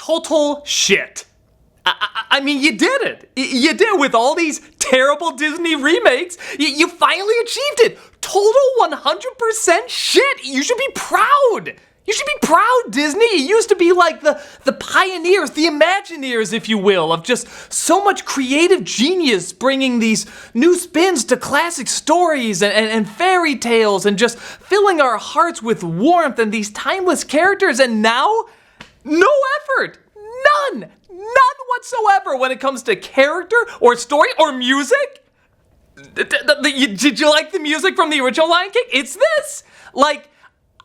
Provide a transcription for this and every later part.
total shit. I mean, you did it. You did it with all these terrible Disney remakes. You finally achieved it. Total 100% shit. You should be proud. You should be proud, Disney. You used to be like the pioneers, the Imagineers, if you will, of just so much creative genius bringing these new spins to classic stories and fairy tales and just filling our hearts with warmth and these timeless characters. And now, no effort. None whatsoever when it comes to character or story or music. Did you like the music from the original Lion King? It's this. Like,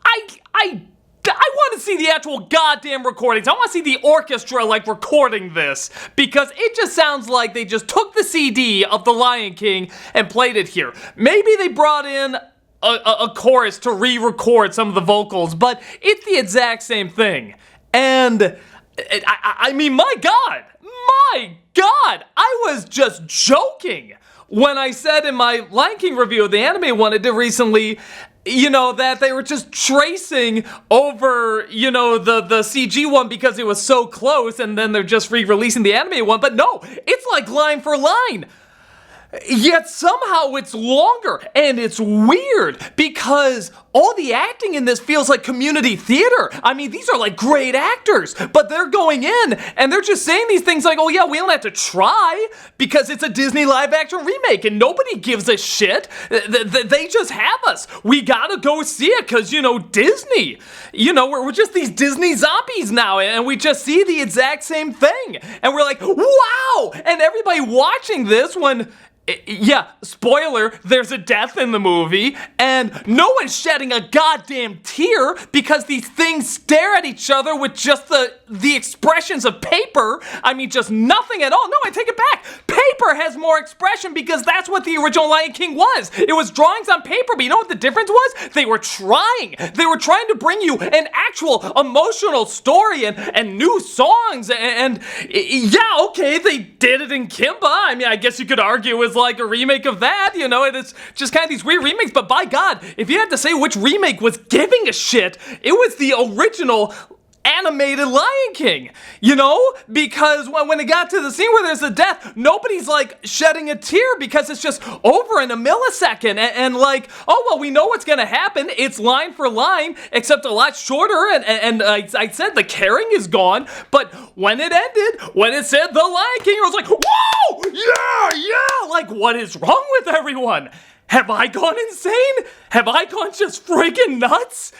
I want to see the actual goddamn recordings. I want to see the orchestra, like, recording this. Because it just sounds like they just took the CD of The Lion King and played it here. Maybe they brought in a chorus to re-record some of the vocals, but it's the exact same thing. And I mean, my God, I was just joking when I said in my Lion King review of the anime one I did recently, you know, that they were just tracing over, you know, the CG one because it was so close, and then they're just re-releasing the anime one. But no, it's like line for line. Yet somehow it's longer, and it's weird because all the acting in this feels like community theater. I mean, these are like great actors, but they're going in and they're just saying these things like, oh yeah, we don't have to try because it's a Disney live action remake and nobody gives a shit. They just have us. We gotta go see it because, you know, Disney. You know, we're just these Disney zombies now, and we just see the exact same thing. And we're like, wow! And everybody watching this when... yeah, spoiler, there's a death in the movie, and no one's shedding a goddamn tear because these things stare at each other with just the expressions of paper. I mean, just nothing at all. No, I take it back. Paper has more expression because that's what the original Lion King was. It was drawings on paper, but you know what the difference was? They were trying. They were trying to bring you an actual emotional story and new songs, and yeah, okay, they did it in Kimba. I mean, I guess you could argue it was like a remake of that, you know, and it's just kind of these weird remakes, but by God, if you had to say which remake was giving a shit, it was the original animated Lion King, you know, because when it got to the scene where there's a death, nobody's like shedding a tear because it's just over in a millisecond, and like, oh well, we know what's gonna happen. It's line for line, except a lot shorter, and I said the caring is gone, but when it ended, when it said the Lion King, I was like, whoa, yeah, like what is wrong with everyone? Have I gone insane? Have I gone just freaking nuts?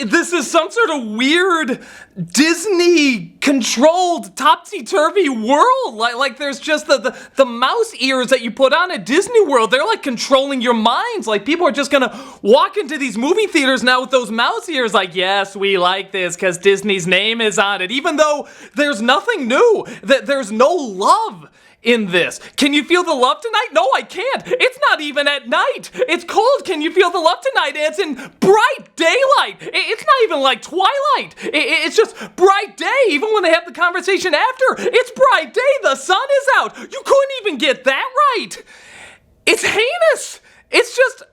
This is some sort of weird Disney-controlled topsy-turvy world. Like there's just the mouse ears that you put on at Disney World. They're like controlling your minds. Like people are just gonna walk into these movie theaters now with those mouse ears like, yes, we like this because Disney's name is on it. Even though there's nothing new, that there's no love in this. Can you feel the love tonight? No, I can't. It's not even at night. It's cold. Can you feel the love tonight? It's in bright daylight. It's not even like twilight. It's just bright day. Even when they have the conversation after, it's bright day. The sun is out. You couldn't even get that right. It's heinous. It's just,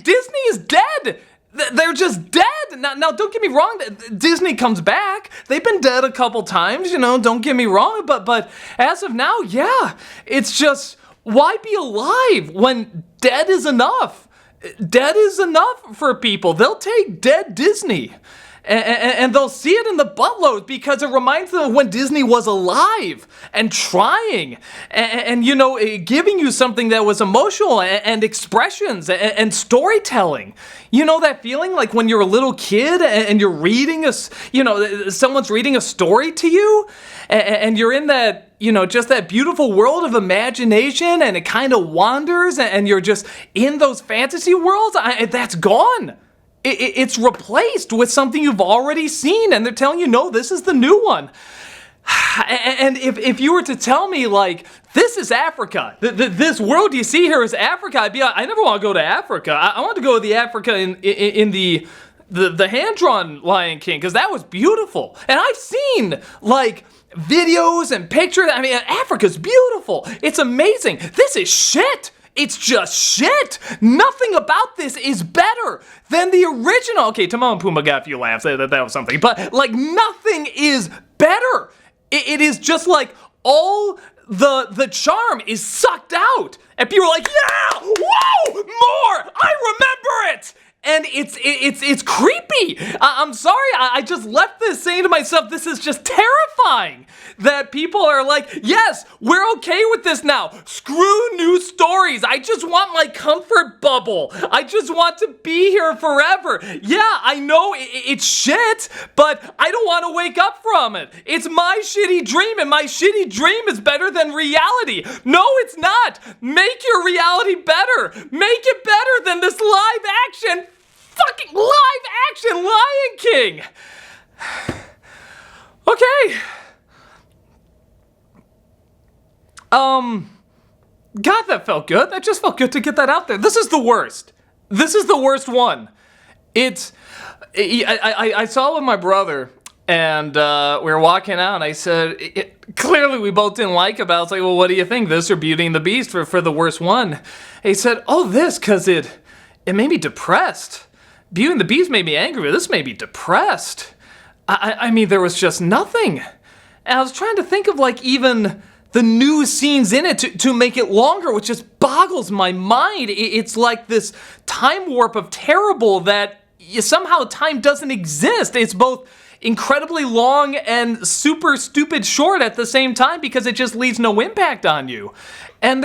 Disney is dead. They're just dead. Now, don't get me wrong. Disney comes back. They've been dead a couple times, you know, don't get me wrong. But as of now, yeah, it's just, why be alive when dead is enough? Dead is enough for people. They'll take dead Disney. And they'll see it in the buttloads because it reminds them of when Disney was alive and trying and you know, giving you something that was emotional and expressions and storytelling. You know that feeling like when you're a little kid and you're reading someone's reading a story to you and you're in that, you know, just that beautiful world of imagination and it kind of wanders and you're just in those fantasy worlds. That's gone. It's replaced with something you've already seen, and they're telling you, no, this is the new one. And if you were to tell me, like, this is Africa, this world you see here is Africa, I'd be like, I never want to go to Africa. I want to go to the Africa in the hand-drawn Lion King, because that was beautiful. And I've seen, like, videos and pictures. I mean, Africa's beautiful. It's amazing. This is shit. It's just shit. Nothing about this is better than the original. Okay, Timon and Pumbaa got a few laughs. That was something. But, like, nothing is better. It is just like all the charm is sucked out. And people are like, yeah, whoa, more, I remember it. And it's creepy. I'm sorry, I just left this saying to myself, this is just terrifying. That people are like, yes, we're okay with this now. Screw new stories. I just want my comfort bubble. I just want to be here forever. Yeah, I know it's shit, but I don't want to wake up from it. It's my shitty dream, and my shitty dream is better than reality. No, it's not. Make your reality better. Make it better than this live action, fucking live action Lion King. Okay. God, that felt good. That just felt good to get that out there. This is the worst. This is the worst one. I saw it with my brother, and we were walking out, and I said, clearly we both didn't like it, but I was like, well, what do you think, this or Beauty and the Beast for the worst one? And he said, oh, this, because it made me depressed. Beauty and the Beast made me angry, but this made me depressed. I mean, there was just nothing. And I was trying to think of, like, even the new scenes in it to make it longer, which just boggles my mind. It's like this time warp of terrible that somehow time doesn't exist. It's both incredibly long and super stupid short at the same time because it just leaves no impact on you. And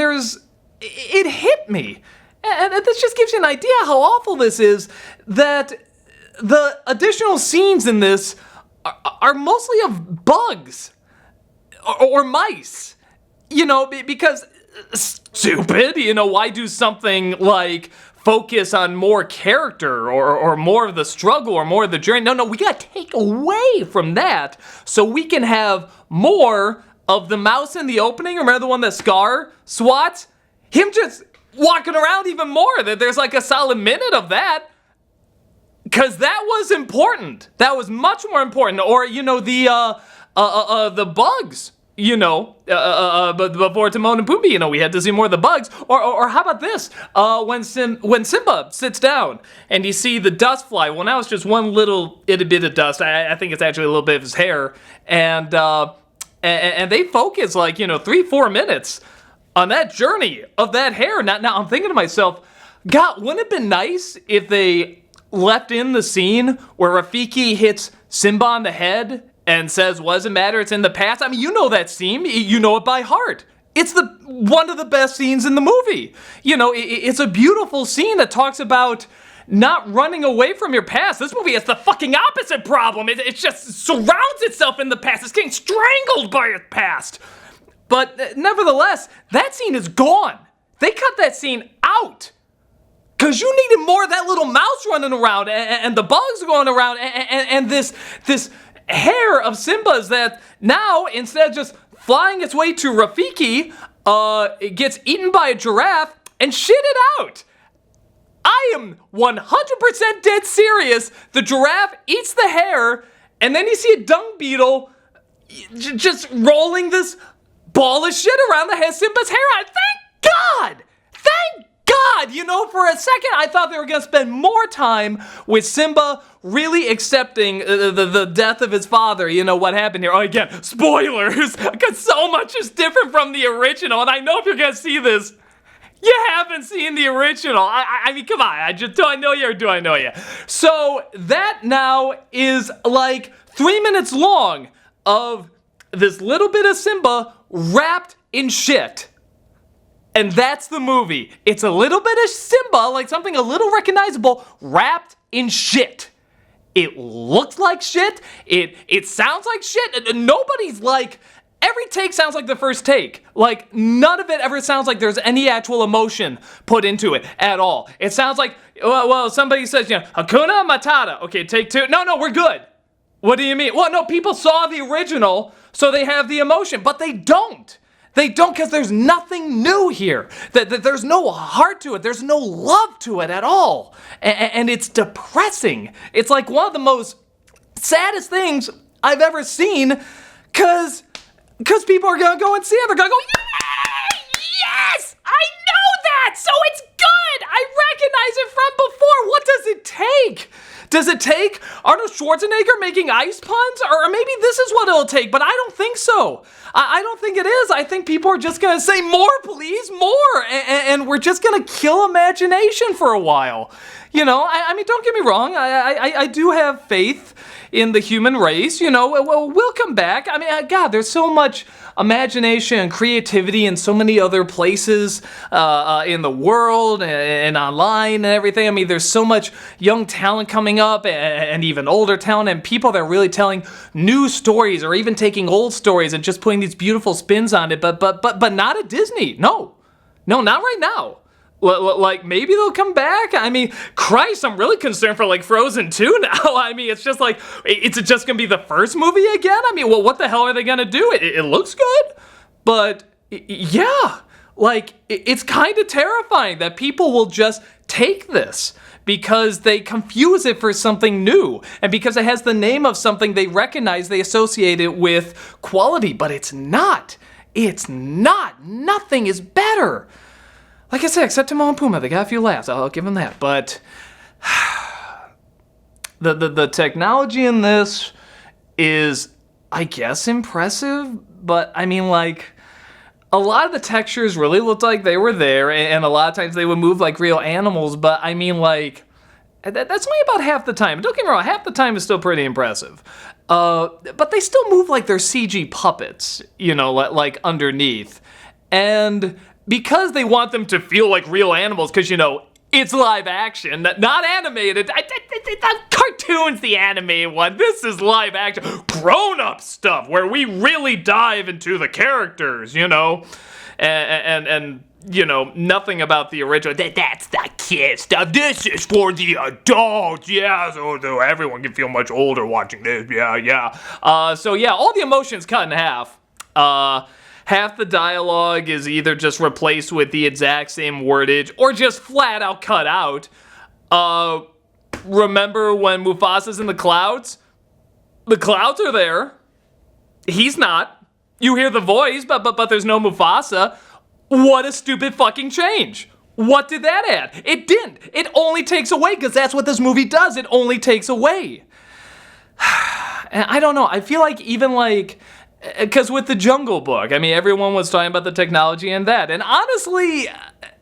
it hit me. And this just gives you an idea how awful this is, that the additional scenes in this are mostly of bugs or mice. You know, because stupid, you know, why do something like focus on more character or more of the struggle or more of the journey? No, we gotta take away from that so we can have more of the mouse in the opening. Remember the one that Scar swats? Him just walking around even more. There's like a solid minute of that. Because that was important. That was much more important. Or, you know, the bugs. You know, but before Timon and Pumbaa, you know, we had to see more of the bugs. Or how about this? When Simba sits down and you see the dust fly. Well, now it's just one little itty bit of dust. I think it's actually a little bit of his hair. And they focus like, you know, 3-4 minutes on that journey of that hair. Now I'm thinking to myself, God, wouldn't it have been nice if they left in the scene where Rafiki hits Simba on the head and says, what does it matter? It's in the past. I mean, you know that scene. You know it by heart. It's one of the best scenes in the movie. You know, it's a beautiful scene that talks about not running away from your past. This movie has the fucking opposite problem. It just surrounds itself in the past. It's getting strangled by its past. But nevertheless, that scene is gone. They cut that scene out. Because you needed more of that little mouse running around and the bugs going around and this hair of Simba's that now, instead of just flying its way to Rafiki, it gets eaten by a giraffe and shitted out. I am 100% dead serious. The giraffe eats the hair, and then you see a dung beetle just rolling this ball of shit around the head of Simba's hair on. Thank God! Thank God! You know, for a second, I thought they were going to spend more time with Simba really accepting the death of his father. You know, what happened here. Oh, again, spoilers! Because so much is different from the original, and I know if you're going to see this, you haven't seen the original. I mean, come on. Do I know you or do I know you? So, that now is like 3 minutes long of this little bit of Simba wrapped in shit. And that's the movie. It's a little bit of Simba, like something a little recognizable, wrapped in shit. It looks like shit. It sounds like shit. Nobody's like, every take sounds like the first take. Like, none of it ever sounds like there's any actual emotion put into it at all. It sounds like, well, somebody says, you know, Hakuna Matata. Okay, take 2. No, we're good. What do you mean? Well, no, people saw the original, so they have the emotion, but they don't. They don't, because there's nothing new here. There's no heart to it. There's no love to it at all. And it's depressing. It's like one of the most saddest things I've ever seen, because people are going to go and see it. They're going to go, yay! Yes! I know that! So it's good! I recognize it from before. What does it take Does it take Arnold Schwarzenegger making ice puns? Or maybe this is what it'll take, but I don't think so. I don't think it is. I think people are just gonna say, more, please, more. And we're just gonna kill imagination for a while. You know, I mean, don't get me wrong. I do have faith in the human race. You know, we'll come back. I mean, God, there's so much imagination and creativity in so many other places in the world and online and everything. I mean, there's so much young talent coming up and even older talent and people that are really telling new stories or even taking old stories and just putting these beautiful spins on it. But not at Disney. No, not right now. Like, maybe they'll come back? I mean, Christ, I'm really concerned for, like, Frozen 2 now. I mean, it's just like, it's just gonna be the first movie again? I mean, well, what the hell are they gonna do? It looks good, but, yeah. Like, it's kind of terrifying that people will just take this because they confuse it for something new, and because it has the name of something they recognize, they associate it with quality, but it's not. It's not. Nothing is better. Like I said, except Timon and Pumbaa, they got a few laughs. I'll give them that. But the technology in this is, I guess, impressive. But I mean, like, a lot of the textures really looked like they were there, and a lot of times they would move like real animals. But I mean, like, that's only about half the time. Don't get me wrong, half the time is still pretty impressive. But they still move like they're CG puppets, you know, like underneath. And because they want them to feel like real animals, because, you know, it's live action, not animated. The cartoon's the animated one. This is live action. Grown-up stuff where we really dive into the characters, you know? And you know, nothing about the original. That's the kid stuff. This is for the adults. Yeah, so everyone can feel much older watching this. Yeah. So, yeah, all the emotions cut in half. Half the dialogue is either just replaced with the exact same wordage or just flat out cut out. Remember when Mufasa's in the clouds? The clouds are there. He's not. You hear the voice, but there's no Mufasa. What a stupid fucking change. What did that add? It didn't. It only takes away, because that's what this movie does. It only takes away. And I don't know. I feel like even like, because with the Jungle Book, I mean, everyone was talking about the technology and that. And honestly,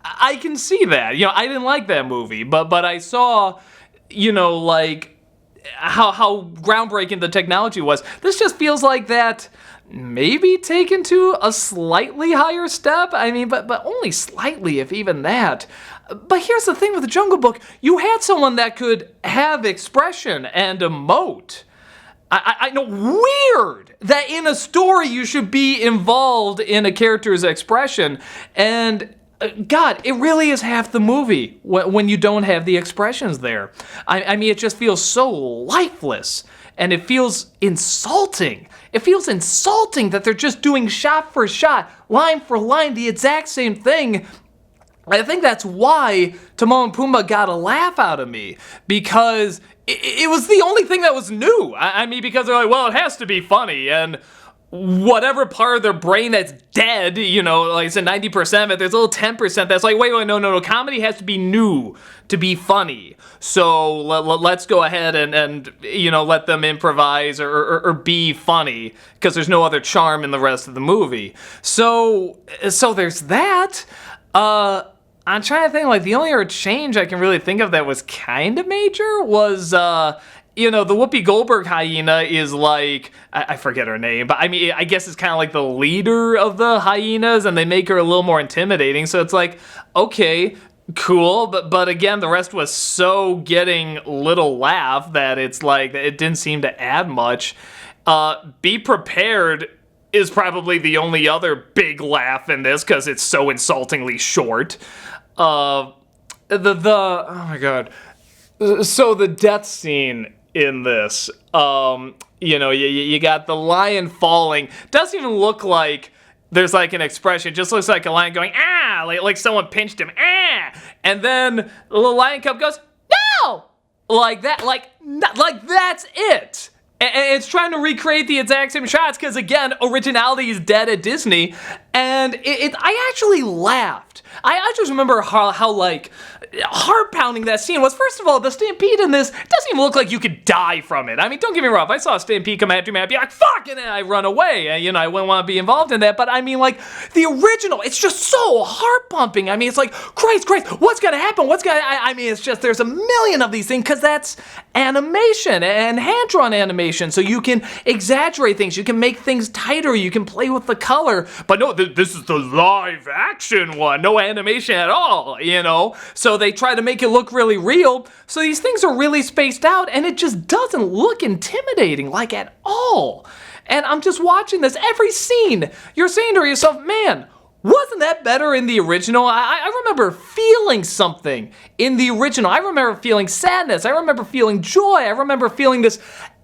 I can see that. You know, I didn't like that movie, but I saw, you know, like how groundbreaking the technology was. This just feels like that maybe taken to a slightly higher step. I mean, but only slightly, if even that. But here's the thing with the Jungle Book. You had someone that could have expression and emote. I know, weird that in a story you should be involved in a character's expression, and God, it really is half the movie when you don't have the expressions there. I mean, it just feels so lifeless, and it feels insulting. It feels insulting that they're just doing shot for shot, line for line, the exact same thing. I think that's why Timon and Pumbaa got a laugh out of me, because it was the only thing that was new. I mean, because they're like, well, it has to be funny, and whatever part of their brain that's dead, you know, like I said, 90% of it, there's a little 10% that's like, wait, no, comedy has to be new to be funny. So let's go ahead and you know, let them improvise or be funny, because there's no other charm in the rest of the movie. So there's that. I'm trying to think, like, the only other change I can really think of that was kind of major was, you know, the Whoopi Goldberg hyena is like, I forget her name, but I mean, I guess it's kind of like the leader of the hyenas, and they make her a little more intimidating, so it's like, okay, cool, but again, the rest was so getting little laugh that it's like, it didn't seem to add much. Be Prepared is probably the only other big laugh in this, because it's so insultingly short. Oh my god. So the death scene in this, you know, you got the lion falling. Doesn't even look like there's like an expression. It just looks like a lion going, ah, like someone pinched him, ah. And then the little lion cub goes, no! Like that, like that's it. And it's trying to recreate the exact same shots because, again, originality is dead at Disney. And I actually laughed. I just remember how like heart-pounding that scene was. First of all, the stampede in this doesn't even look like you could die from it. I mean, don't get me wrong. If I saw a stampede come after me, I'd be like, fuck, and then I run away. I wouldn't want to be involved in that. But I mean, like, the original, it's just so heart-pumping. I mean, it's like, Christ, what's going to happen? I mean, it's just, there's a million of these things because that's animation and hand-drawn animation. So you can exaggerate things. You can make things tighter. You can play with the color. But no, this is the live action one. No animation at all, So they try to make it look really real. So these things are really spaced out and it just doesn't look intimidating, like at all. And I'm just watching this every scene. You're saying to yourself, man, wasn't that better in the original? I remember feeling something in the original. I remember feeling sadness. I remember feeling joy. I remember feeling this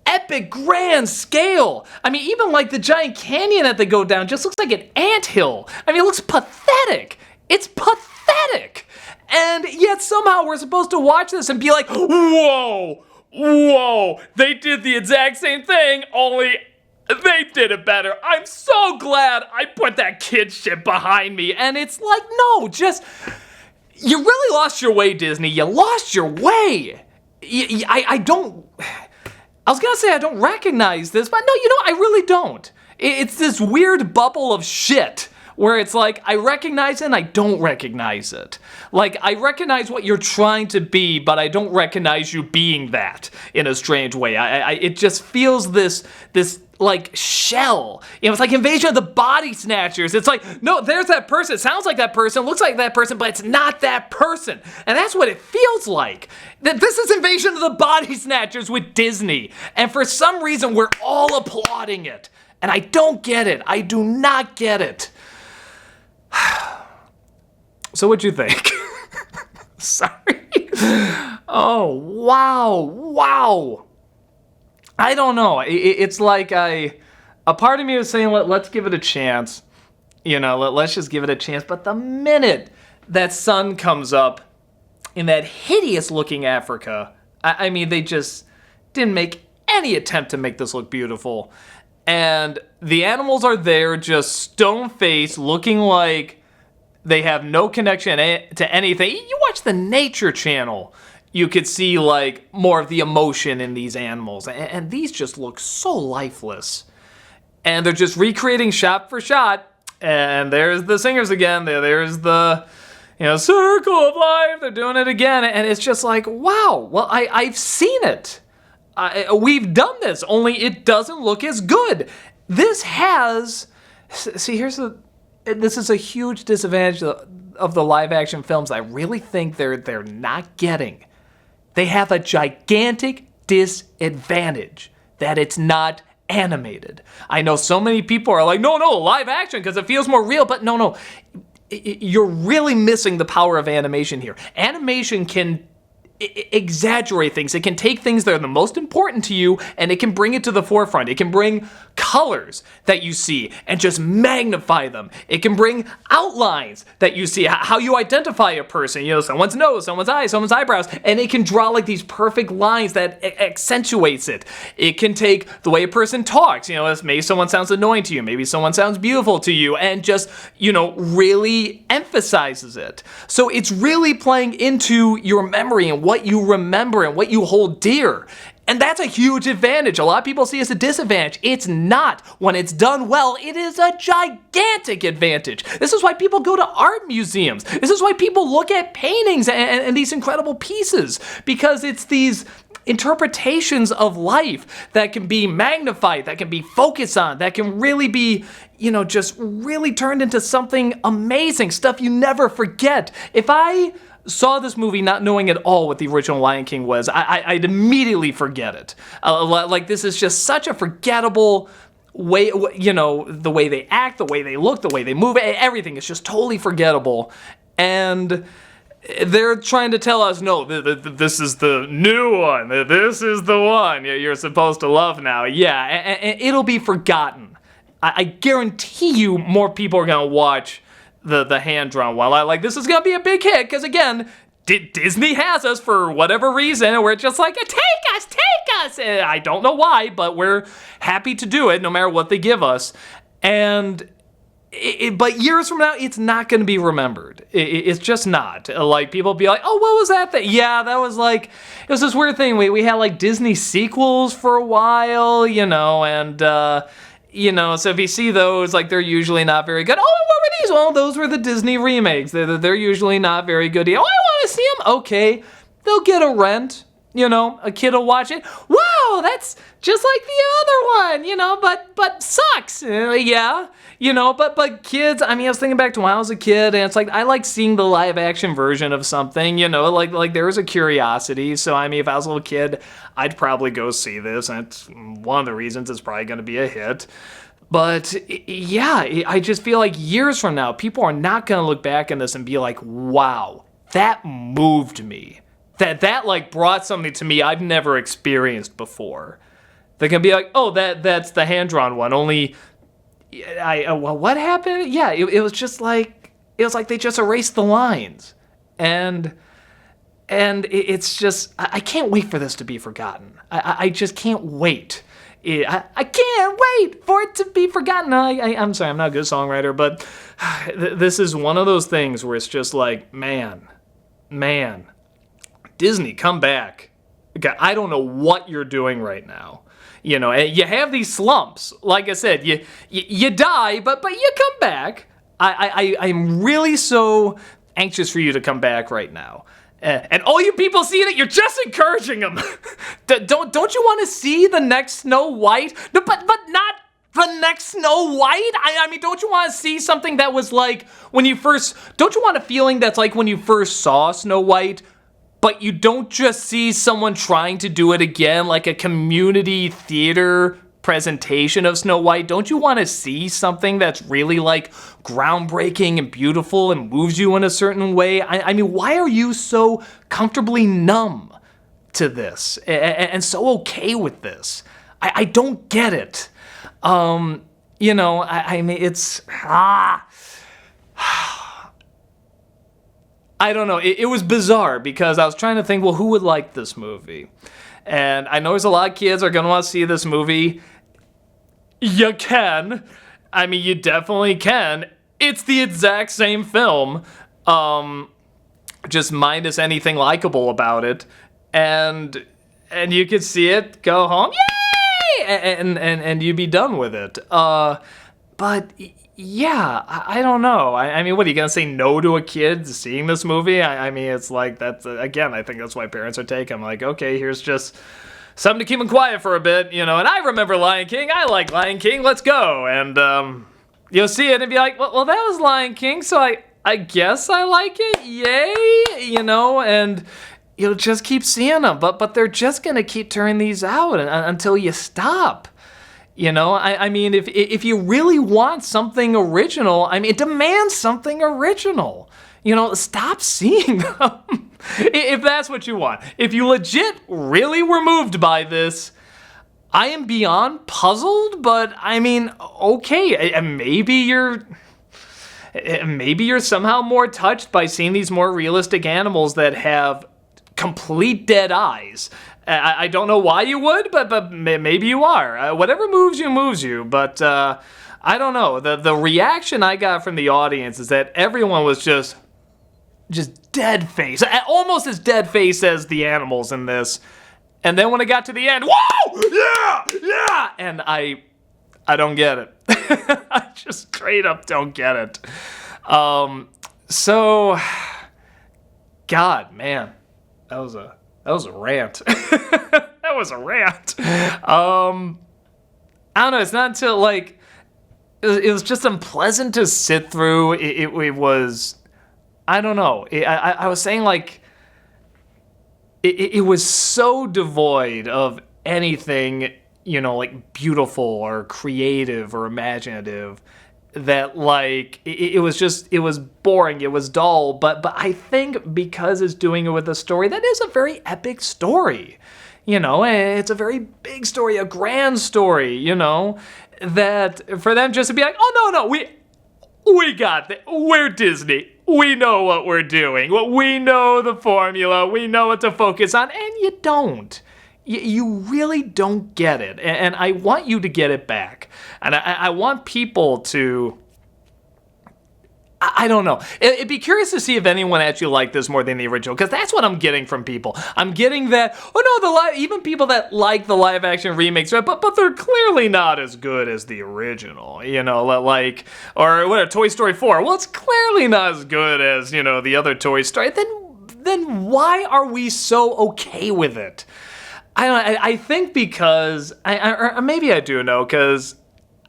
epic grand scale. I mean, even like the giant canyon that they go down just looks like an anthill. I mean, it looks pathetic. It's pathetic. And yet somehow we're supposed to watch this and be like, whoa, they did the exact same thing, only they did it better. I'm so glad I put that kid shit behind me. And it's like, no, just, you really lost your way, Disney. You lost your way. I was gonna say I don't recognize this, but no, I really don't. It's this weird bubble of shit where it's like, I recognize it and I don't recognize it. Like, I recognize what you're trying to be, but I don't recognize you being that in a strange way. It just feels this like shell. It's like Invasion of the Body Snatchers. It's like, no, there's that person. It sounds like that person, looks like that person, but it's not that person. And that's what it feels like. This is Invasion of the Body Snatchers with Disney. And for some reason, we're all applauding it. And I don't get it. I do not get it. So what'd you think? Sorry. Oh, wow. I don't know. It's like a part of me was saying, let's give it a chance. Let's just give it a chance. But the minute that sun comes up in that hideous looking Africa, I mean, they just didn't make any attempt to make this look beautiful. And the animals are there just stone-faced, looking like they have no connection to anything. You watch the Nature Channel, you could see like more of the emotion in these animals. And these just look so lifeless. And they're just recreating shot for shot. And there's the singers again. There's the circle of life. They're doing it again. And it's just like, wow, well, I've seen it. We've done this, only it doesn't look as good. This is a huge disadvantage of the live action films I really think they're not getting. They have a gigantic disadvantage that it's not animated. I know so many people are like, no, live action because it feels more real, but no. You're really missing the power of animation here. Animation can exaggerate things. It can take things that are the most important to you and it can bring it to the forefront. It can bring colors that you see and just magnify them. It can bring outlines that you see, how you identify a person, someone's nose, someone's eyes, someone's eyebrows, and it can draw like these perfect lines that accentuates it. It can take the way a person talks, maybe someone sounds annoying to you, maybe someone sounds beautiful to you, and just, really emphasizes it. So it's really playing into your memory and what you remember and what you hold dear. And that's a huge advantage. A lot of people see it as a disadvantage. It's not. When it's done well, it is a gigantic advantage. This is why people go to art museums. This is why people look at paintings and these incredible pieces, because it's these interpretations of life that can be magnified, that can be focused on, that can really be, just really turned into something amazing, stuff you never forget. If I saw this movie not knowing at all what the original Lion King was, I'd immediately forget it. Like, this is just such a forgettable way, the way they act, the way they look, the way they move, everything is just totally forgettable. And they're trying to tell us, no, this is the new one. This is the one you're supposed to love now. Yeah, and it'll be forgotten. I guarantee you more people are going to watch the hand-drawn one. Like, this is gonna be a big hit, because again, Disney has us for whatever reason, and we're just like, take us! And I don't know why, but we're happy to do it, no matter what they give us. And but years from now, it's not going to be remembered. It's just not. Like, people be like, oh, what was that thing? Yeah, that was like, it was this weird thing. We had like Disney sequels for a while, and, so if you see those, like, they're usually not very good. Oh, what were these? Well, those were the Disney remakes. They're usually not very good. Oh, I want to see them. Okay, they'll get a rent. A kid will watch it. Wow, that's just like the other one, but sucks. Yeah, but kids, I was thinking back to when I was a kid, and it's like, I like seeing the live action version of something, like there was a curiosity. So, if I was a little kid, I'd probably go see this, and it's one of the reasons it's probably going to be a hit. But yeah, I just feel like years from now, people are not going to look back on this and be like, wow, that moved me. That like brought something to me I've never experienced before. They're gonna be like, oh, that's the hand-drawn one. Only, well, what happened? Yeah, it was just like, they just erased the lines, and it's just, I can't wait for this to be forgotten. I just can't wait. I can't wait for it to be forgotten. I'm sorry, I'm not a good songwriter, but this is one of those things where it's just like, man. Disney, come back. Okay, I don't know what you're doing right now. You have these slumps. Like I said, you die, but you come back. I'm really so anxious for you to come back right now. And all you people seeing it, you're just encouraging them. Don't you want to see the next Snow White? No, but not the next Snow White? Don't you want to see something that was like when you first... Don't you want a feeling that's like when you first saw Snow White, but you don't just see someone trying to do it again, like a community theater presentation of Snow White? Don't you want to see something that's really like groundbreaking and beautiful and moves you in a certain way? Why are you so comfortably numb to this and so okay with this? I don't get it. It's... I don't know. It was bizarre because I was trying to think, well, who would like this movie? And I know there's a lot of kids are going to want to see this movie. You can. You definitely can. It's the exact same film, just minus anything likable about it. And you could see it, go home, yay! And you'd be done with it. But... yeah, I don't know. What are you going to say no to a kid seeing this movie? It's like, that's, again, I think that's why parents are taking. I'm like, okay, here's just something to keep them quiet for a bit, and I remember Lion King. I like Lion King, let's go. And you'll see it and be like, well, that was Lion King, so I guess I like it, yay, and you'll just keep seeing them. But they're just going to keep turning these out until you stop. If you really want something original, demand something original. Stop seeing them. If that's what you want. If you legit really were moved by this, I am beyond puzzled, but okay, maybe you're somehow more touched by seeing these more realistic animals that have complete dead eyes. I don't know why you would, but maybe you are. Whatever moves you. But I don't know. The reaction I got from the audience is that everyone was just dead face, almost as dead face as the animals in this. And then when it got to the end, whoa, yeah, and I don't get it. I just straight up don't get it. So, God, man, that was a rant. That was a rant. I don't know. It's not until like it was just unpleasant to sit through. It was. I don't know. I was saying like it was so devoid of anything, like beautiful or creative or imaginative, that like it was boring, it was dull, but I think because it's doing it with a story that is a very epic story, it's a very big story, a grand story, that for them just to be like, oh no, we got that, we're Disney, we know what we're doing, we know the formula, we know what to focus on, and you don't. You really don't get it, and I want you to get it back. And I want people to I don't know. It'd be curious to see if anyone actually liked this more than the original, because that's what I'm getting from people. I'm getting that, even people that like the live action remakes, right? But they're clearly not as good as the original, or what, Toy Story 4. Well, it's clearly not as good as, the other Toy Story. Then why are we so okay with it? I think because, or maybe I do know, because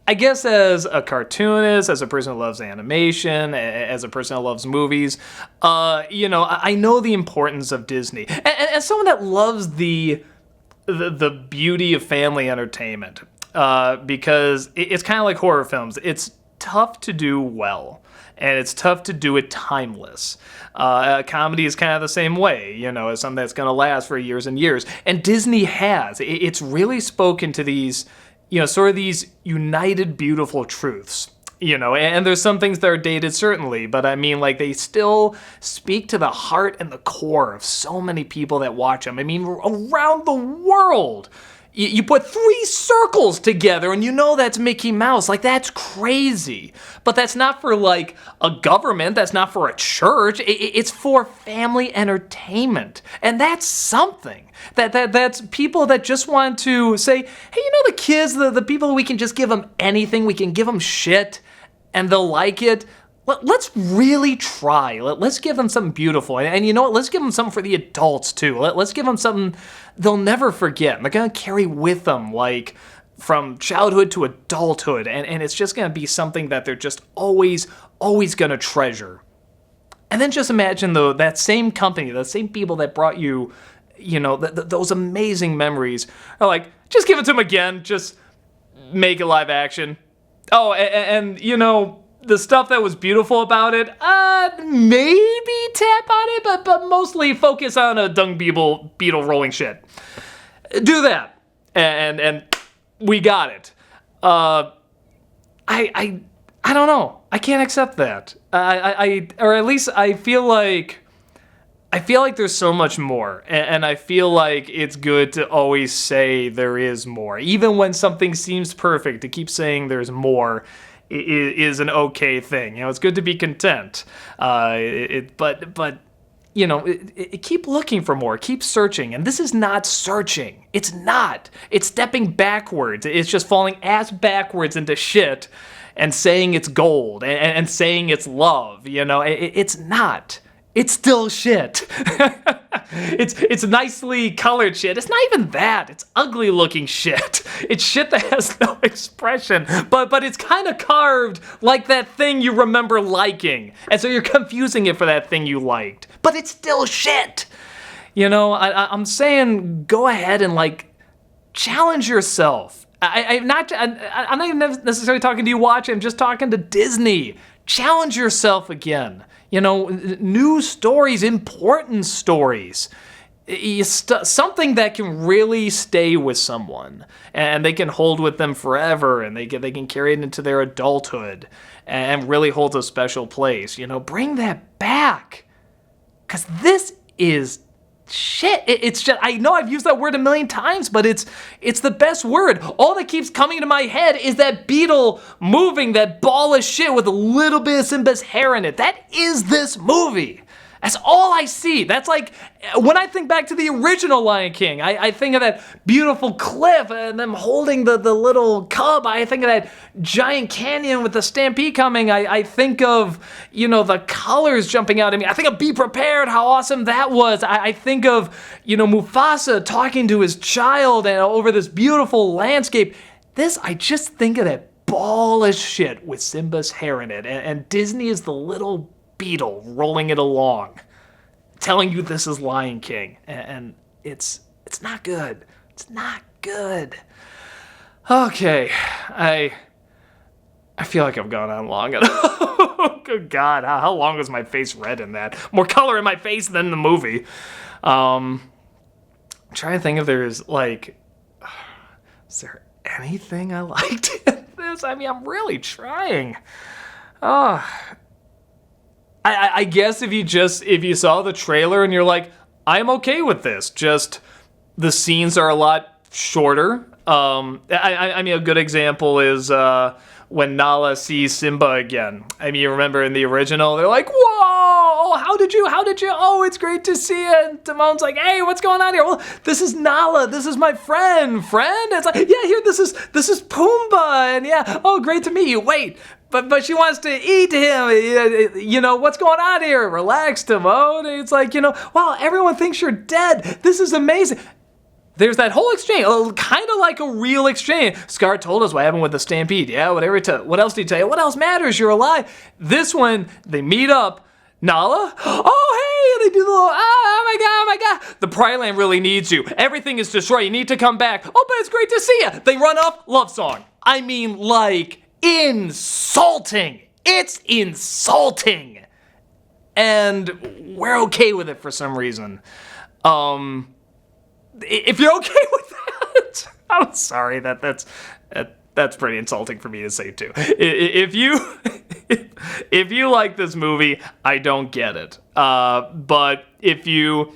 I guess as a cartoonist, as a person who loves animation, as a person who loves movies, I know the importance of Disney. And as someone that loves the beauty of family entertainment, because it's kind of like horror films. It's tough to do well, and it's tough to do it timeless. Comedy is kind of the same way, it's something that's going to last for years and years. And Disney has. It's really spoken to these, sort of these united, beautiful truths, and there's some things that are dated, certainly, but I mean, they still speak to the heart and the core of so many people that watch them. I mean, around the world. You put 3 circles together and that's Mickey Mouse. That's crazy. But that's not for a government. That's not for a church. It's for family entertainment. And that's something. That's people that just want to say, hey, the kids, the people, we can just give them anything. We can give them shit and they'll like it. Let's really try. Let's give them something beautiful. And you know what? Let's give them something for the adults, too. Let's give them something they'll never forget. And they're going to carry with them, from childhood to adulthood. And it's just going to be something that they're just always going to treasure. And then just imagine, though, that same company, the same people that brought you, those amazing memories are like, just give it to them again. Just make it live action. Oh, and the stuff that was beautiful about it, maybe tap on it, but mostly focus on a dung beetle rolling shit. Do that, and we got it. I don't know. I can't accept that. Or at least I feel like there's so much more, and I feel like it's good to always say there is more, even when something seems perfect. To keep saying there's more is an okay thing. It's good to be content. But keep looking for more. Keep searching. And this is not searching. It's not. It's stepping backwards. It's just falling ass backwards into shit and saying it's gold and saying it's love. It's not. It's still shit. It's nicely colored shit. It's not even that. It's ugly looking shit. It's shit that has no expression. But it's kind of carved like that thing you remember liking. And so you're confusing it for that thing you liked. But it's still shit. I'm saying go ahead and challenge yourself. I'm not even necessarily talking to you watching. I'm just talking to Disney. Challenge yourself again. New stories, important stories. Something that can really stay with someone, and they can hold with them forever, and they can carry it into their adulthood, and really holds a special place. Bring that back, because this is shit. It's just, I know I've used that word a million times, but it's the best word. All that keeps coming to my head is that beetle moving, that ball of shit with a little bit of Simba's hair in it. That is this movie. That's all I see. That's when I think back to the original Lion King, I think of that beautiful cliff and them holding the little cub. I think of that giant canyon with the stampede coming. I think of, the colors jumping out at me. I think of Be Prepared, how awesome that was. I think of, Mufasa talking to his child and over this beautiful landscape. I just think of that ball of shit with Simba's hair in it. And Disney is the little beetle rolling it along, telling you this is Lion King, and it's not good. It's not good. Okay, I feel like I've gone on long enough. Good God, how long was my face red in that? More color in my face than the movie. I'm trying to think if there's is there anything I liked in this? I mean, I'm really trying. I guess if you saw the trailer and you're like, I'm okay with this, just the scenes are a lot shorter. I mean, a good example is when Nala sees Simba again. I mean, you remember in the original, they're like, whoa, how did you, oh, it's great to see you. And Timon's like, hey, what's going on here? Well, this is Nala, this is my friend. It's like, yeah, here, this is Pumbaa, and yeah, oh, great to meet you. Wait, but she wants to eat him. You know, what's going on here? Relax, Timon. It's like, wow, everyone thinks you're dead. This is amazing. There's that whole exchange, kind of like a real exchange. Scar told us what happened with the stampede. Yeah, whatever. What else did he tell you? What else matters? You're alive. This one, they meet up. Nala? Oh, hey! They do the little, oh my god. The Pride Land really needs you. Everything is destroyed. You need to come back. Oh, but it's great to see you. They run off. Love song. I mean, like, insulting. It's insulting. And we're okay with it for some reason. If you're okay with that, I'm sorry, that's pretty insulting for me to say too. If you like this movie, I don't get it. But if you,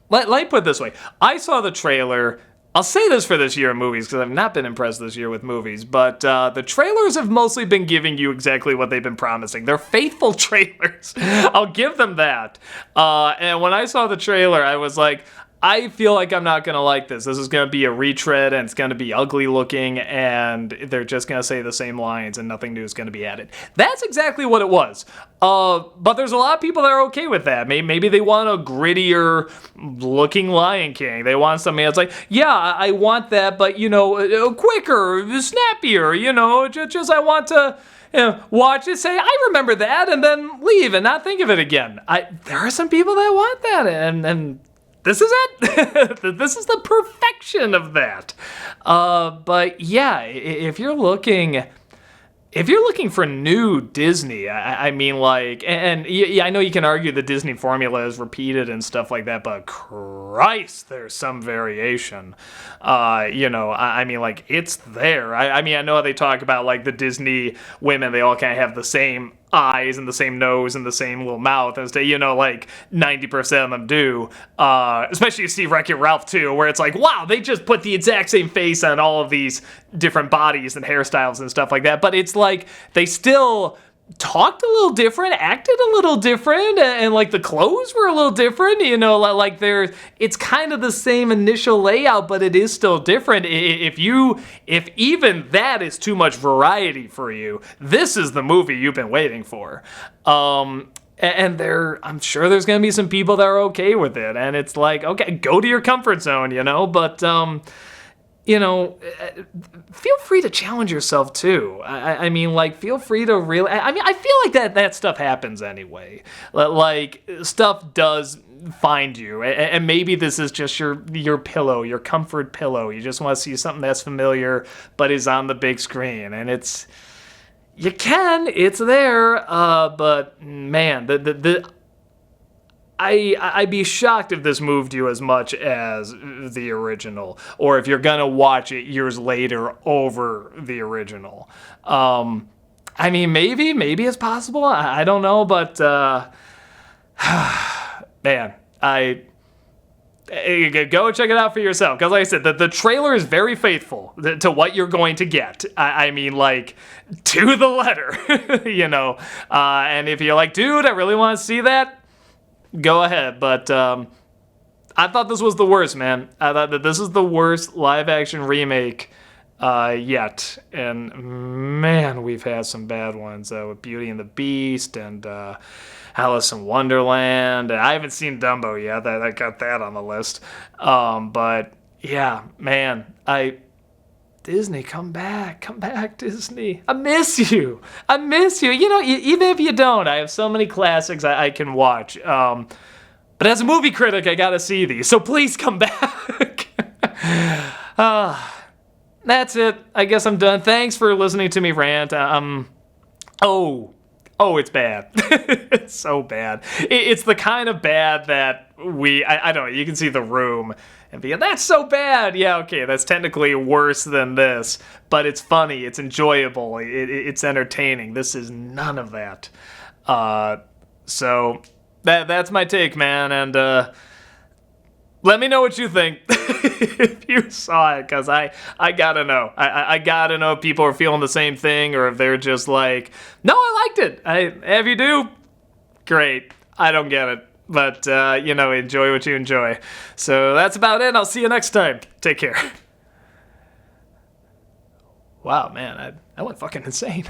let me put it this way, I saw the trailer. I'll say this for this year of movies because I've not been impressed this year with movies, but the trailers have mostly been giving you exactly what they've been promising. They're faithful trailers. I'll give them that. And when I saw the trailer, I was like, I feel like I'm not going to like this. This is going to be a retread, and it's going to be ugly looking, and they're just going to say the same lines, and nothing new is going to be added. That's exactly what it was. But there's a lot of people that are okay with that. Maybe they want a grittier looking Lion King. They want something that's like, yeah, I want that, but, quicker, snappier, just I want to watch it, say, I remember that, and then leave and not think of it again. There are some people that want that, and this is it. This is the perfection of that. But yeah, if you're looking for new Disney, I mean, like, and yeah, I know you can argue the Disney formula is repeated and stuff like that, but Christ, there's some variation. I mean, like, it's there. I mean, I know how they talk about, like, the Disney women, they all kind of have the same eyes and the same nose and the same little mouth, and like 90% of them do. Especially you see Wreck-It Ralph too, where it's like, wow, they just put the exact same face on all of these different bodies and hairstyles and stuff like that. But it's like they still talked a little different, acted a little different, and like the clothes were a little different, like it's kind of the same initial layout, but it is still different. If even that is too much variety for you, this is the movie you've been waiting for. And I'm sure there's going to be some people that are okay with it, and it's like, okay, go to your comfort zone, but feel free to challenge yourself too. I mean, like, feel free to really, I mean, I feel like that stuff happens anyway. Like, stuff does find you, and maybe this is just your pillow, your comfort pillow. You just want to see something that's familiar, but is on the big screen, and it's there, but man, I'd be shocked if this moved you as much as the original, or if you're gonna watch it years later over the original. I mean, maybe it's possible. I don't know, but man, go check it out for yourself. Because like I said, the trailer is very faithful to what you're going to get. I mean, like, to the letter, And if you're like, dude, I really want to see that, go ahead, but I thought this was the worst, man. I thought that this is the worst live-action remake yet, and man, we've had some bad ones with Beauty and the Beast and Alice in Wonderland. I haven't seen Dumbo yet. I got that on the list. But yeah, man, Disney, come back, Disney. I miss you. Even if you don't, I have so many classics I can watch. But as a movie critic, I gotta see these. So please come back. That's it. I guess I'm done. Thanks for listening to me rant. It's bad. It's so bad. It's the kind of bad that I don't know, you can see The Room and be, that's so bad. Yeah, okay, that's technically worse than this, but it's funny, it's enjoyable, it's entertaining. This is none of that. So that's my take, man, and Let me know what you think if you saw it, because I gotta know. I gotta know if people are feeling the same thing or if they're just like, no, I liked it. If you do, great. I don't get it. But, enjoy what you enjoy. So that's about it. I'll see you next time. Take care. Wow, man, that went fucking insane.